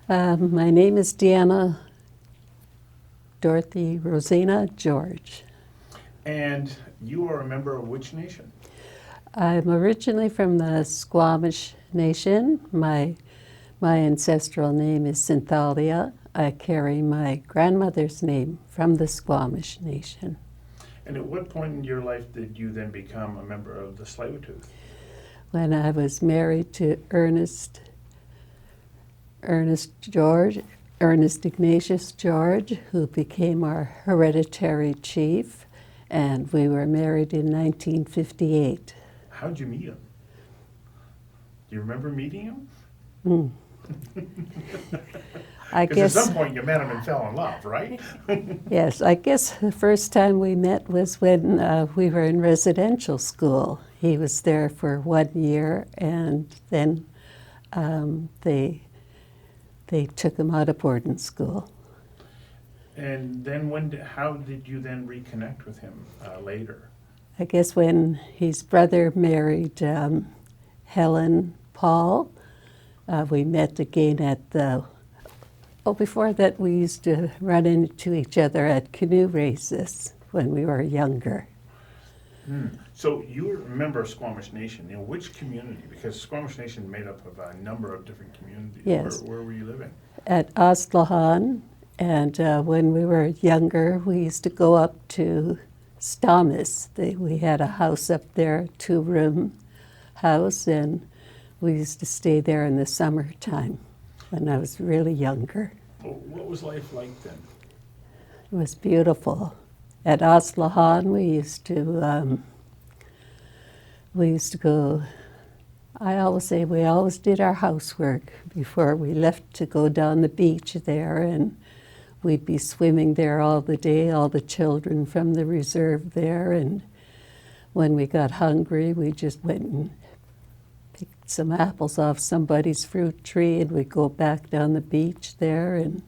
My name is Deanna, Dorothy, Rosina, George. And you are a member of which nation? I'm originally from the Squamish Nation. My ancestral name is Synthalia. I carry my grandmother's name from the Squamish Nation. And at what point in your life did you then become a member of the Tsleil-Waututh? When I was married to Ernest Ignatius George, who became our hereditary chief, and we were married in 1958. How'd you meet him? Do you remember meeting him? Mm. I Because guess, at some point you met him and fell in love, right? yes, I guess the first time we met was when we were in residential school. He was there for 1 year, and then they took him out of boarding school. And then how did you then reconnect with him later? I guess when his brother married Helen Paul, we met again at the, before that we used to run into each other at canoe races when we were younger. So you were a member of Squamish Nation. In which community? Because Squamish Nation made up of a number of different communities. Yes. Where were you living? At Oslahan, and when we were younger, we used to go up to Stamus. We had a house up there, 2-room house, and we used to stay there in the summertime when I was really younger. What was life like then? It was beautiful. At Oslahan, we used to go, I always say we always did our housework before we left to go down the beach there, and we'd be swimming there all the day, all the children from the reserve there, and when we got hungry, we just went and picked some apples off somebody's fruit tree, and we'd go back down the beach there, and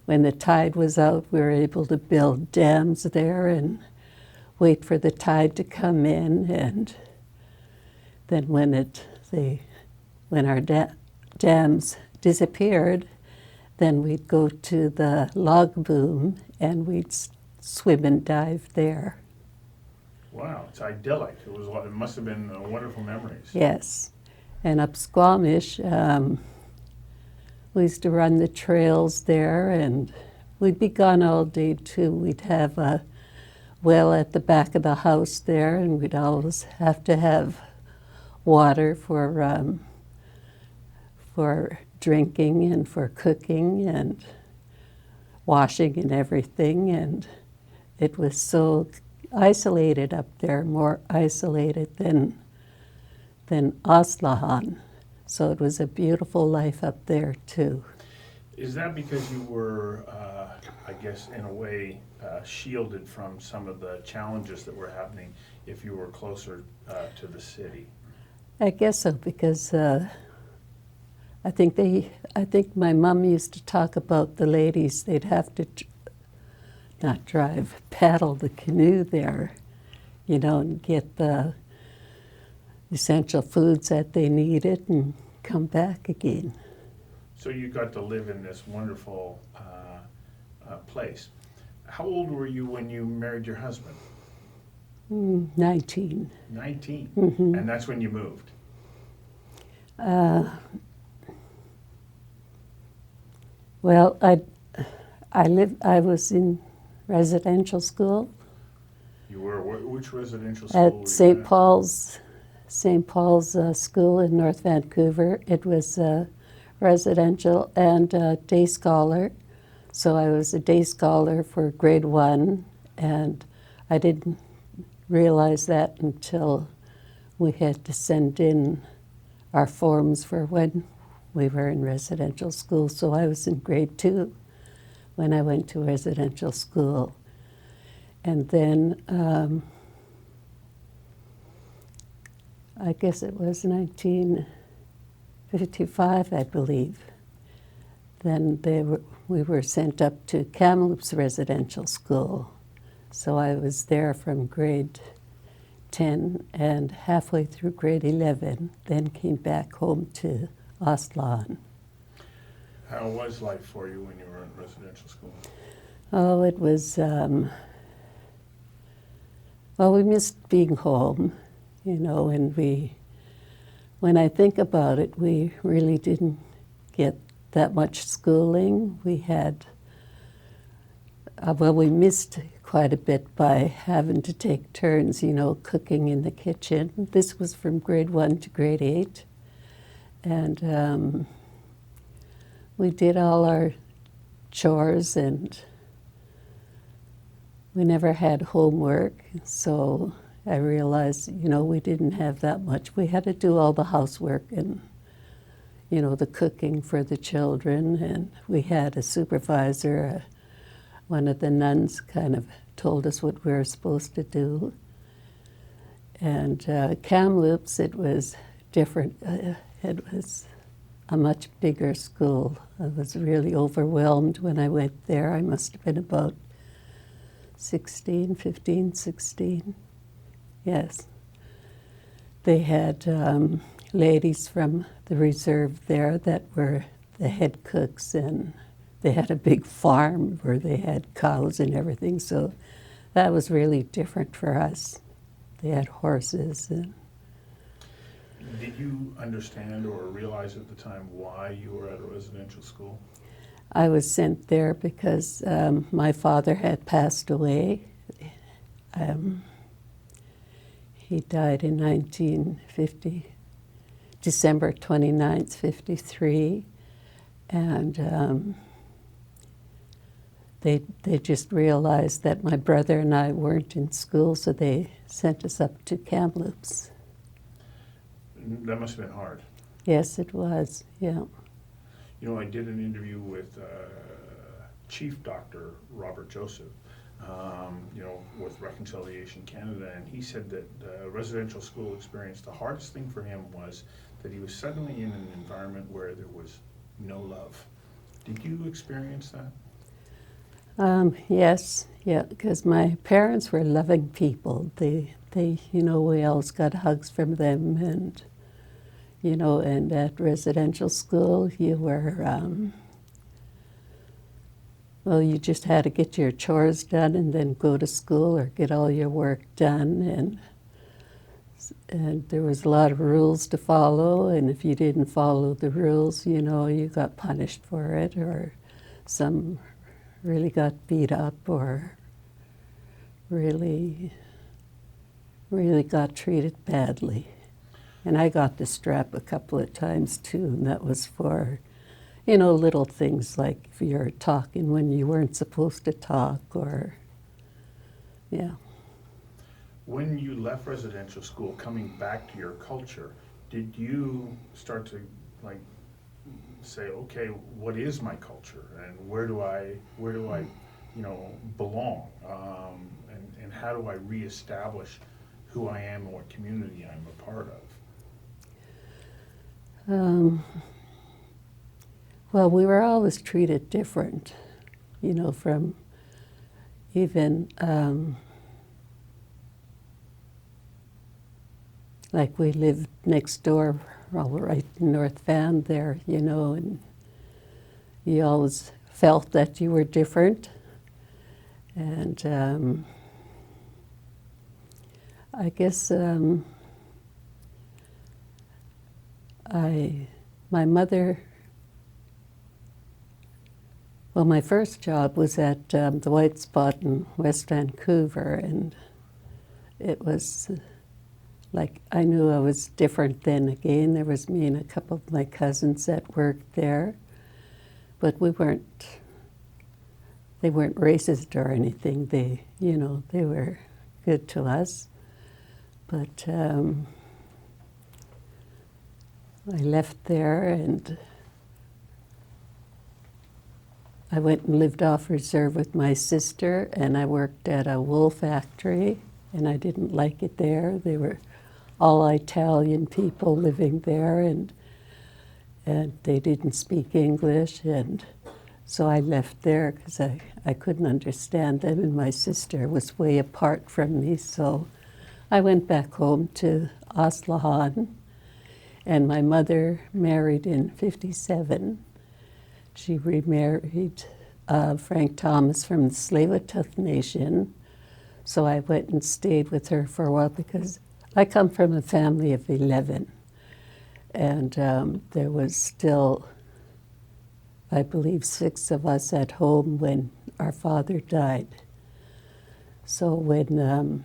when the tide was out, we were able to build dams there and wait for the tide to come in, and then when our dams disappeared, then we'd go to the log boom and we'd swim and dive there. Wow, it's idyllic. It must have been wonderful memories. Yes. And up Squamish, we used to run the trails there, and we'd be gone all day too. We'd have a well at the back of the house there, and we'd always have to have water for drinking and for cooking and washing and everything. And it was so isolated up there, more isolated than Oslahan. So it was a beautiful life up there too. Is that because you were, I guess, in a way, shielded from some of the challenges that were happening if you were closer to the city? I guess so, because I think my mom used to talk about the ladies. They'd have to not drive, paddle the canoe there, and get the essential foods that they needed and come back again. So you got to live in this wonderful place. How old were you when you married your husband? 19. 19. Mm-hmm. And that's when you moved? Well, I was in residential school. You were? Which residential school were you At St. Paul's School in North Vancouver. It was residential and day scholar. So I was a day scholar for grade 1, and I didn't realize that until we had to send in our forms for when we were in residential school. So I was in grade 2 when I went to residential school. And then I guess it was 1955, I believe. Then we were sent up to Kamloops Residential School. So I was there from grade 10 and halfway through grade 11, then came back home to Oslahan. How was life for you when you were in residential school? Oh, it was, well, we missed being home, you know, and when I think about it, we really didn't get that much schooling. We had, well, we missed quite a bit by having to take turns, you know, cooking in the kitchen. This was from grade 1 to grade 8. And we did all our chores, and we never had homework. So I realized, you know, we didn't have that much. We had to do all the housework and, you know, the cooking for the children. And we had a supervisor, one of the nuns kind of told us what we were supposed to do. And Kamloops, it was different. It was a much bigger school. I was really overwhelmed when I went there. I must have been about 15, 16. Yes. They had ladies from the reserve there that were the head cooks, and they had a big farm where they had cows and everything, so that was really different for us. They had horses. And did you understand or realize at the time why you were at a residential school? I was sent there because my father had passed away. He died in 1950, December 29th, 53. And they just realized that my brother and I weren't in school, so they sent us up to Kamloops. That must have been hard. Yes, it was, yeah. You know, I did an interview with Chief Dr. Robert Joseph, you know, with Reconciliation Canada, and he said that residential school experience, the hardest thing for him was that he was suddenly in an environment where there was no love. Did you experience that? Yes, yeah, because my parents were loving people. They, you know, we always got hugs from them, and, you know, and at residential school, you were, well, you just had to get your chores done and then go to school or get all your work done, and there was a lot of rules to follow, and if you didn't follow the rules, you know, you got punished for it, or some really got beat up, or really got treated badly. And I got the strap a couple of times too, and that was for, you know, little things like if you're talking when you weren't supposed to talk, or, yeah. When you left residential school, coming back to your culture, did you start to, like, say, okay, what is my culture, and where do I, you know, belong, and how do I reestablish who I am and what community I'm a part of? Well, we were always treated different, you know, from even, like we lived next door, well, right in North Van there, you know, and you always felt that you were different. And I guess my mother, well, my first job was at the White Spot in West Vancouver, and it was like I knew I was different then again. There was me and a couple of my cousins that worked there, but they weren't racist or anything. They, you know, they were good to us. But I left there and I went and lived off reserve with my sister, and I worked at a wool factory, and I didn't like it there. They were all Italian people living there, and they didn't speak English, and so I left there because I couldn't understand them, and my sister was way apart from me, so I went back home to Oslahan, and my mother married in 57, she remarried Frank Thomas from the Tsleil-Waututh Nation. So I went and stayed with her for a while because I come from a family of 11. And there was still, I believe, 6 of us at home when our father died. So when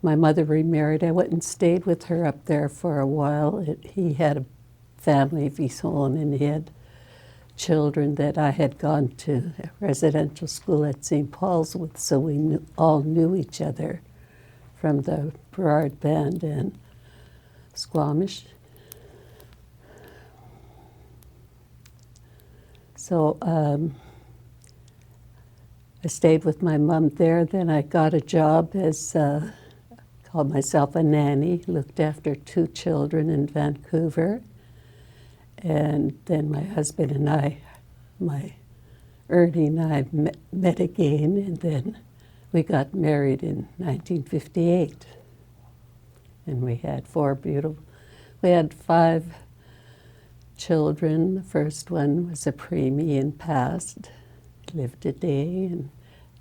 my mother remarried, I went and stayed with her up there for a while. He had a family of his own, and he had children that I had gone to residential school at St. Paul's with, so we all knew each other from the Burrard Band and Squamish. So I stayed with my mom there. Then I got a job as, called myself a nanny, looked after 2 children in Vancouver. And then my husband and I, Ernie and I met again, and then we got married in 1958. And we had 5 children. The first one was a preemie and passed, lived a day, and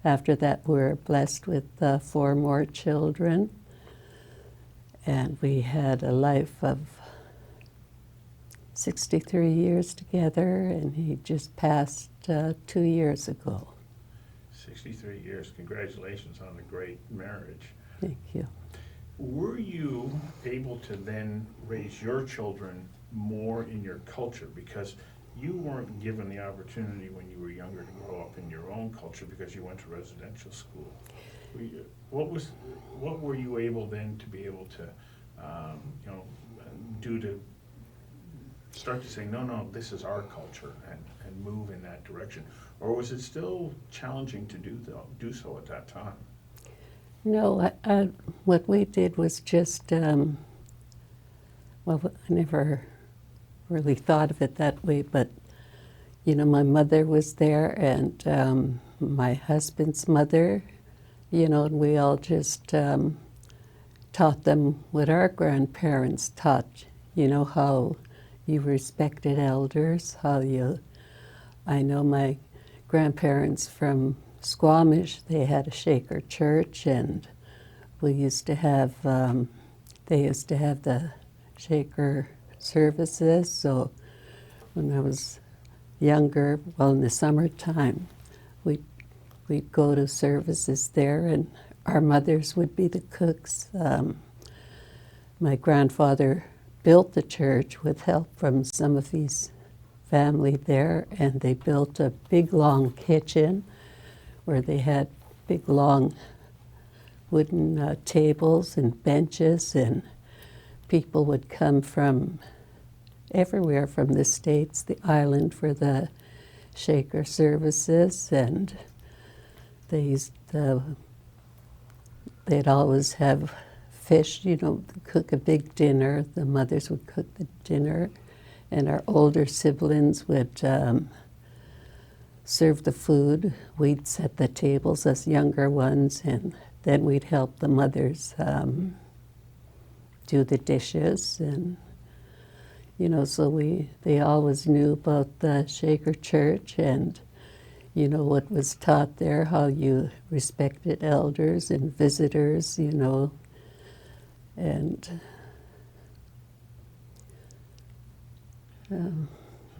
after that we were blessed with 4 more children. And we had a life of 63 years together, and he just passed 2 years ago. 63 years. Congratulations on a great marriage. Thank you. Were you able to then raise your children more in your culture? Because you weren't given the opportunity when you were younger to grow up in your own culture because you went to residential school. What were you able then to be able to, do to start to say, no, this is our culture, and move in that direction? Or was it still challenging to do so at that time? No, what we did was just, I never really thought of it that way, but, my mother was there, and my husband's mother, and we all just taught them what our grandparents taught, how you respected elders, I know my grandparents from Squamish, they had a Shaker church, and we used to have, they used to have the Shaker services. So when I was younger, in the summertime, we'd go to services there, and our mothers would be the cooks. My grandfather built the church with help from some of his family there, and they built a big long kitchen where they had big long wooden tables and benches, and people would come from everywhere from the States, the island, for the Shaker services, and they'd always have fish, cook a big dinner. The mothers would cook the dinner, and our older siblings would serve the food. We'd set the tables as younger ones, and then we'd help the mothers do the dishes. And so they always knew about the Shaker Church, and what was taught there, how you respected elders and visitors, and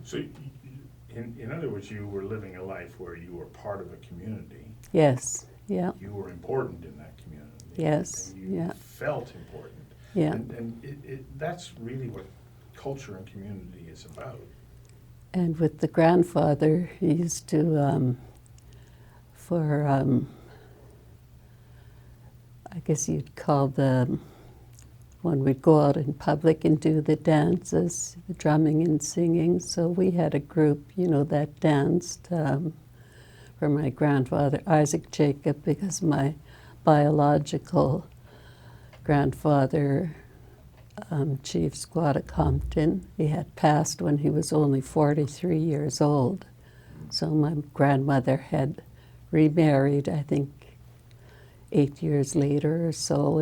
So in other words, you were living a life where you were part of a community. yes, yeah, You were important in that community. yes, And you yeah, felt important. yeah. And that's really what culture and community is about. And with the grandfather, he used to, I guess you'd call when we'd go out in public and do the dances, the drumming and singing. So we had a group, that danced for my grandfather, Isaac Jacob, because my biological grandfather, Chief Squatta Compton, he had passed when he was only 43 years old. So my grandmother had remarried, I think, 8 years later or so,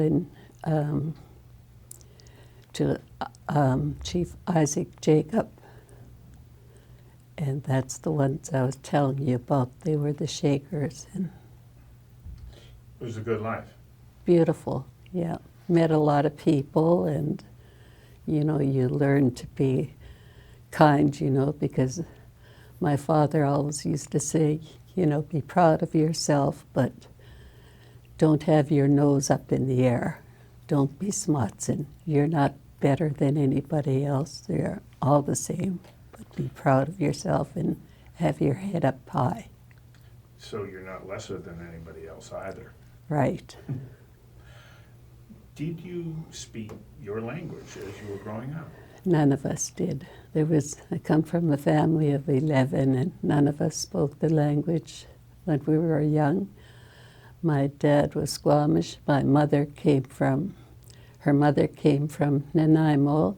to Chief Isaac Jacob. And that's the ones I was telling you about. They were the Shakers, and It was a good life. beautiful, yeah. Met a lot of people, and, you know, you learn to be kind, you know, because my father always used to say, you know, be proud of yourself, but don't have your nose up in the air. Don't be smutzing. You're not better than anybody else. They're all the same. But be proud of yourself and have your head up high. So you're not lesser than anybody else either. Right. Did you speak your language as you were growing up? None of us did. I come from a family of 11, and none of us spoke the language when we were young. My dad was Squamish. Her mother came from Nanaimo,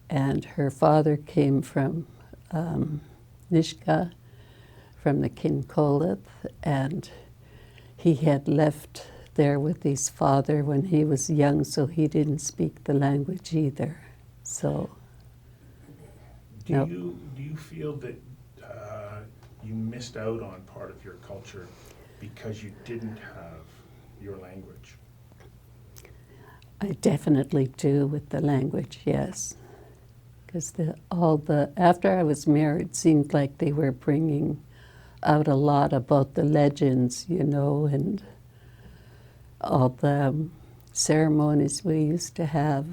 and her father came from Nishka, from the Kincolith, and he had left there with his father when he was young, so he didn't speak the language either. So, Nope. Do you feel that you missed out on part of your culture because you didn't have your language? I definitely do with the language, yes. Because after I was married, it seemed like they were bringing out a lot about the legends, you know, and all the ceremonies we used to have.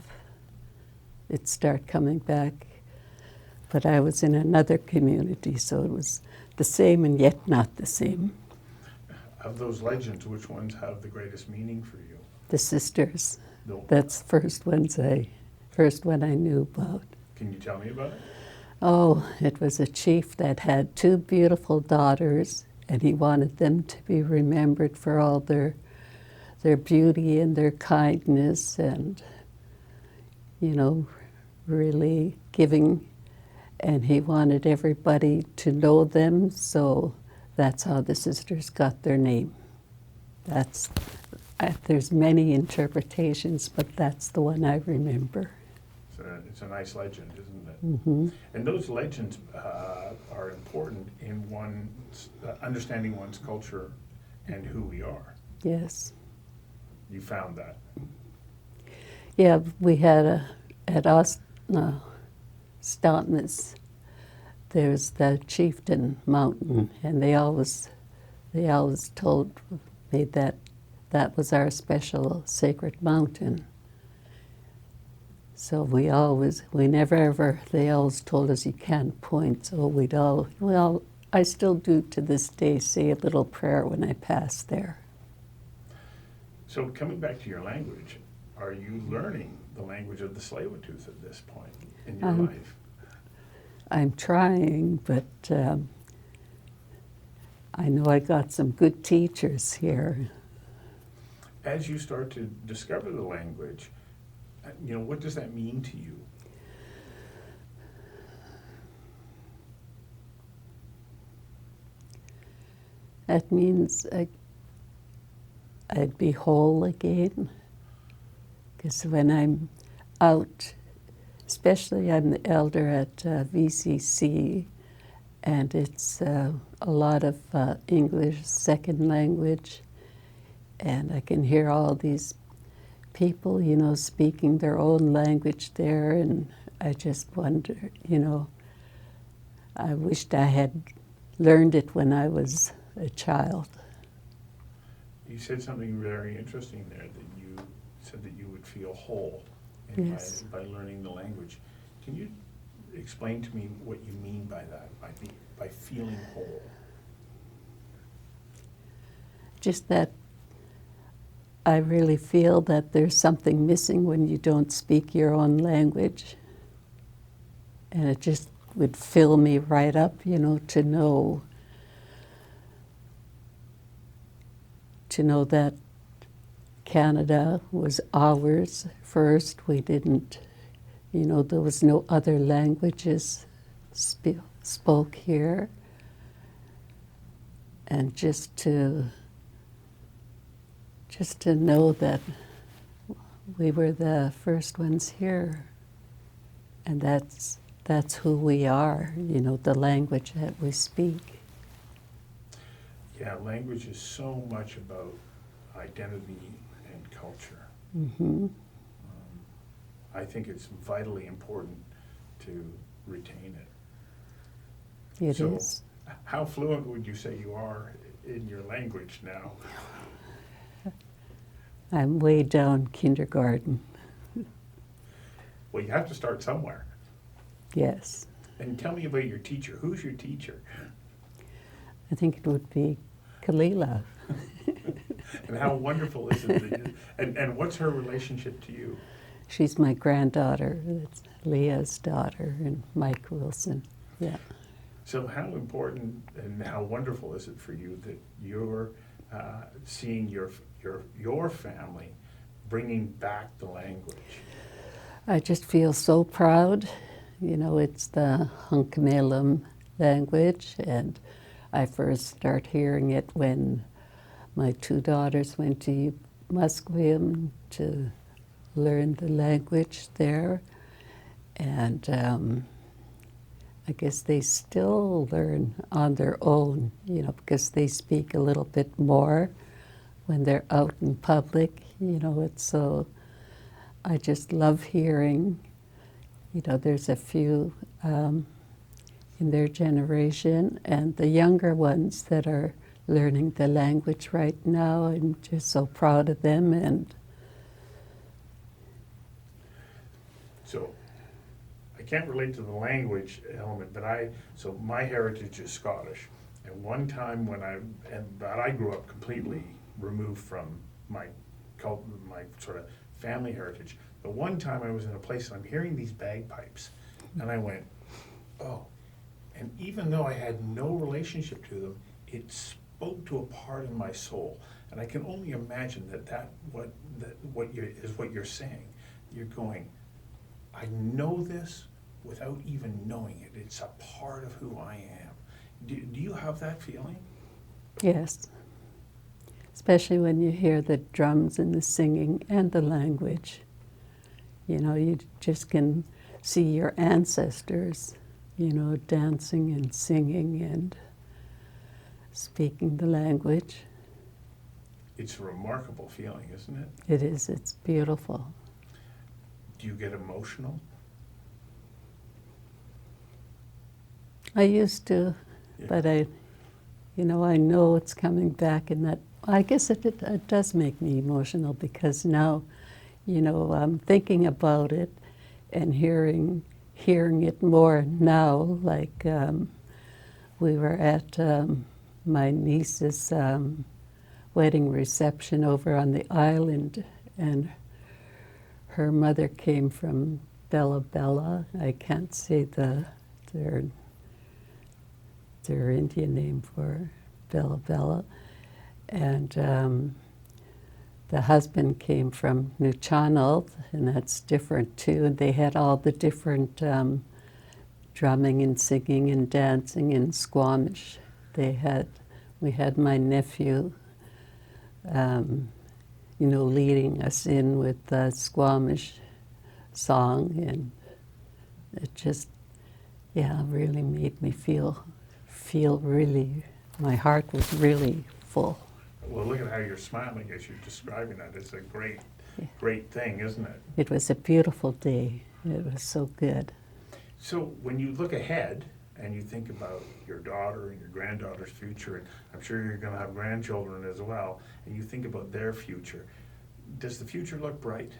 It'd start coming back. But I was in another community, so it was the same and yet not the same. Of those legends, which ones have the greatest meaning for you? The sisters. No. That's the first one I knew about. Can you tell me about it? Oh, it was a chief that had 2 beautiful daughters, and he wanted them to be remembered for all their beauty and their kindness, and, you know, really giving. And he wanted everybody to know them, so that's how the sisters got their name. There's many interpretations, but that's the one I remember. It's a nice legend, isn't it? Mm-hmm. And those legends are important in understanding one's culture and who we are. Yes. You found that. Yeah, we had at Stoutness, there's the Chieftain Mountain, and they always told me that was our special sacred mountain. So they always told us you can't point, so I still do to this day say a little prayer when I pass there. So coming back to your language, are you learning the language of the Tsleil-Waututh at this point in your life? I'm trying, but I know I got some good teachers here. As you start to discover the language, you know, what does that mean to you? That means I'd be whole again. Because when I'm out, especially I'm the elder at VCC, and it's a lot of English second language, and I can hear all these people, you know, speaking their own language there, and I just wonder, you know, I wished I had learned it when I was a child. You said something very interesting there, that you said that you would feel whole Yes. by learning the language. Can you explain to me what you mean by that, by feeling whole? Just that I really feel that there's something missing when you don't speak your own language. And it just would fill me right up, you know, to know that Canada was ours first. We didn't, you know, there was no other languages spoke here. And just to know that we were the first ones here. And that's that's who we are, the language that we speak. Yeah, language is so much about identity and culture. Hmm. I think it's vitally important to retain it. It So, is. how fluent would you say you are in your language now? I'm way down kindergarten. Well, you have to start somewhere. Yes. And tell me about your teacher. Who's your teacher? I think it would be Kalila. And how wonderful is it that you, and what's her relationship to you? She's my granddaughter. That's Leah's daughter, and Mike Wilson. Yeah. So how important and how wonderful is it for you that you're seeing your family bringing back the language? I just feel so proud. It's the Hunkamelam language, and I first start hearing it when my two daughters went to Musqueam to learn the language there. And I guess they still learn on their own, because they speak a little bit more when they're out in public. It's so, I just love hearing, there's a few in their generation, and the younger ones that are learning the language right now. I'm just so proud of them. And So I can't relate to the language element, but so my heritage is Scottish. And one time but I grew up completely removed from my sort of family heritage. But one time I was in a place and I'm hearing these bagpipes, and I went, oh. And even though I had no relationship to them, it spoke to a part in my soul. And I can only imagine what you're saying. You're going, I know this without even knowing it. It's a part of who I am. Do you have that feeling? yes, especially when you hear the drums and the singing and the language. You just can see your ancestors, dancing and singing and speaking the language. It's a remarkable feeling, isn't it? It is, it's beautiful. Do you get emotional? I used to, Yeah. but I know it's coming back, and that, I guess it does make me emotional, because now, I'm thinking about it and hearing it more now. Like we were at my niece's wedding reception over on the island, and her mother came from Bella Bella. I can't say their Indian name for Bella Bella. And the husband came from New Channel, and that's different too. And they had all the different drumming and singing and dancing and Squamish. We had my nephew, leading us in with the Squamish song, and it just, really made me feel really, my heart was really full. Well, look at how you're smiling as you're describing that. It's a great, Yeah. great thing, isn't it? It was a beautiful day. It was so good. So when you look ahead and you think about your daughter and your granddaughter's future, and I'm sure you're going to have grandchildren as well, and you think about their future, does the future look bright?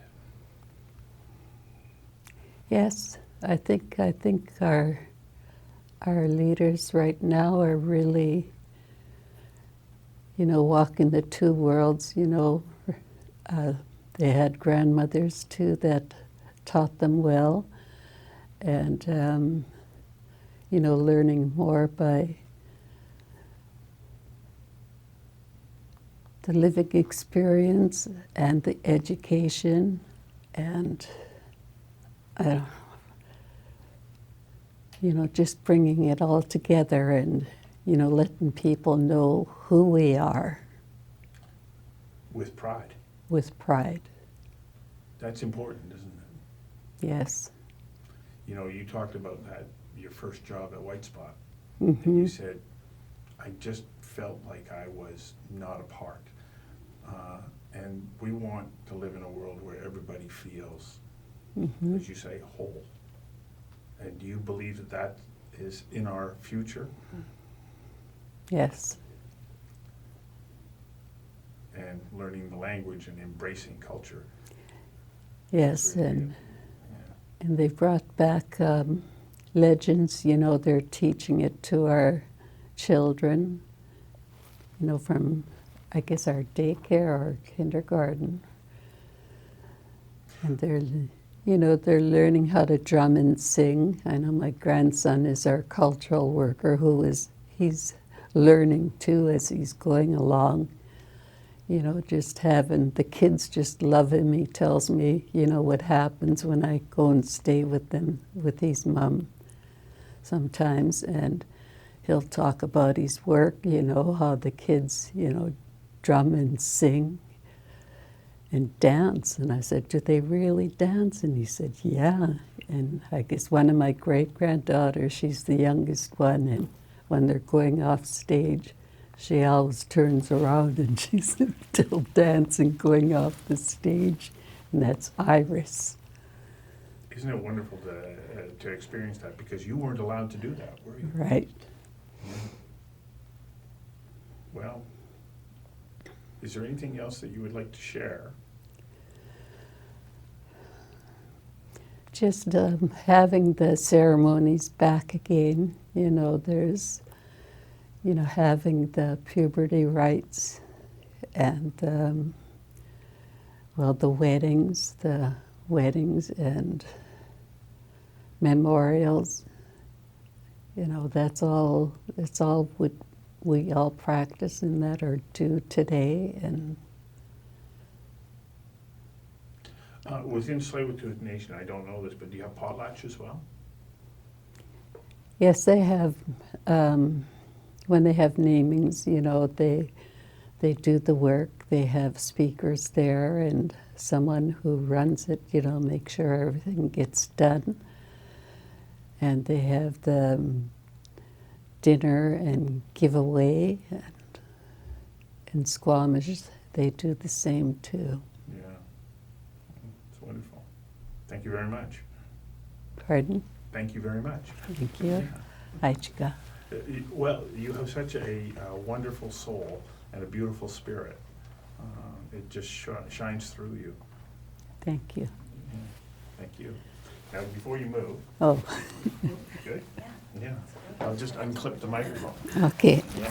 Yes, I think our leaders right now are really, walking the two worlds. They had grandmothers too that taught them well, and learning more by the living experience and the education, and just bringing it all together, and letting people know who we are With pride. with pride. That's important, isn't it? Yes. You know, you talked about that, your first job at White Spot. Mm-hmm. And you said, I just felt like I was not a part. And we want to live in a world where everybody feels, Mm-hmm. as you say, whole. And do you believe that that is in our future? Yes. And learning the language and embracing culture. Yes, Really and good. Yeah. and they brought back legends. You know, they're teaching it to our children. You know, from I guess our daycare or kindergarten, and they're learning how to drum and sing. I know my grandson is our cultural worker he's learning too as he's going along. You know, just having the kids just love him. He tells me, you know, what happens when I go and stay with them, with his mom sometimes, and he'll talk about his work, you know, how the kids, you know, drum and sing and dance. And I said, do they really dance? And he said, yeah. And I guess one of my great-granddaughters, she's the youngest one, and when they're going off stage, she always turns around and she's still dancing going off the stage, and that's Iris. Isn't it wonderful to experience that? Because you weren't allowed to do that, were you? Right. Yeah. Well, is there anything else that you would like to share? Just having the ceremonies back again, you know, there's, you know, having the puberty rites and, well, the weddings and memorials, you know, it's all what we all practice and that or do today. And Within Tsleil-Waututh Nation, I don't know this, but do you have potlatch as well? yes, they have, when they have namings, you know, they do the work. They have speakers there and someone who runs it, you know, make sure everything gets done. And they have the dinner and giveaway, and in Squamish they do the same too. Yeah. It's wonderful. Thank you very much. Pardon? Thank you very much. Thank you. Aichika. Well, you have such a wonderful soul and a beautiful spirit. It just shines through you. Thank you. Yeah. Thank you. Now, before you move, Oh, good? Yeah. I'll just unclip the microphone. okay. Yeah.